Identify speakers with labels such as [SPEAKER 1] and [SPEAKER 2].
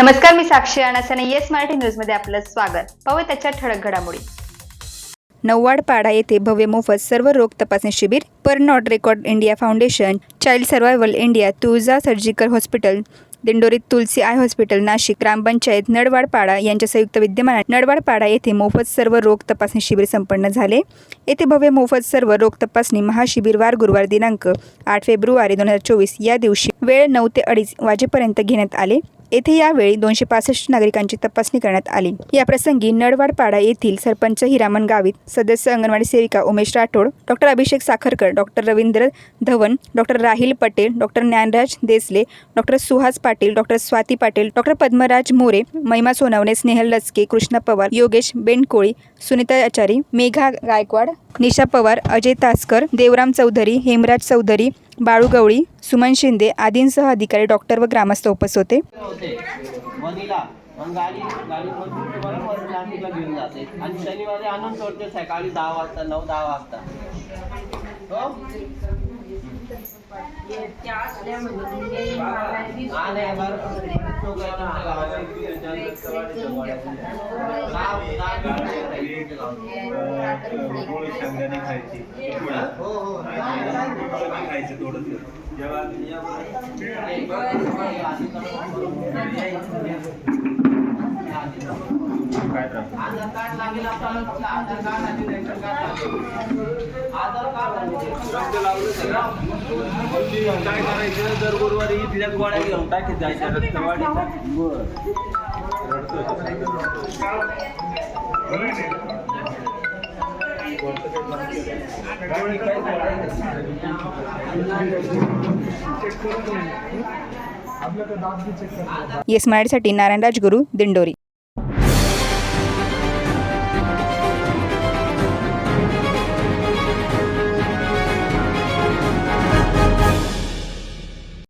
[SPEAKER 1] नमस्कार, मी साक्षी अणासने येस मराठी न्यूजमध्ये आपलं स्वागत. पाहूया त्याच्या ठळक घडामोडी. नौवाडपाडा येथे भव्य मोफत सर्व रोग तपासणी शिबिर. Pernod Ricard India foundation, child survival India, Tulja surgical hospital, Dindori Tulsi eye hospital, Nashik ग्रामपंचायत नडवाडपाडा यांच्या संयुक्त विद्यमानाने नडवाडपाडा येथे मोफत सर्व रोग तपासणी शिबिर संपन्न झाले. येथे भव्य मोफत सर्व रोग तपासणी महाशिबिर वार गुरुवार दिनांक 8 फेब्रुवारी 2024 या दिवशी वेळ 9 ते 2:30 वाजेपर्यंत घेण्यात आले. येथे यावेळी 265 नागरिकांची तपासणी करण्यात आली. या प्रसंगी नडवाडपाडा येथील सरपंच हिरामन गावित, सदस्य अंगणवाडी सेविका Umesh Rathod, doctor Abhishek Sakharkar, doctor Ravindra Dhawan, doctor Rahil Patel, doctor Dnyanraj Desale, doctor Suhas Patil, doctor Swati Patil, doctor Padmaraj More, Mahima Sonawane, Snehal Lachke, Krishna Pawar, Yogesh बेनकोळी, Sunita आचारी, मेघा गायकवाड, निशा पवार, अजय तासकर, देवराम चौधरी, हेमराज चौधरी, बाळू गवळी, सुमन शिंदे आदींसह अधिकारी, डॉक्टर व ग्रामस्थ उपस्थित होते.
[SPEAKER 2] आणि शनिवारी आणून सोडते सकाळी 10 वाजता 9-10 वाजता. आधार कार्ड लागेल आपल्याला. फक्त आधार कार्ड आणि रेशन कार्ड आधार कार्ड काय करायचं. दर गुरुवारी इथल्याच गोळ्या घेऊन टाकीत जायच्या रक्तवाढीच्या.
[SPEAKER 1] येस मराठीसाठी नारायण राजगुरू, दिंडोरी.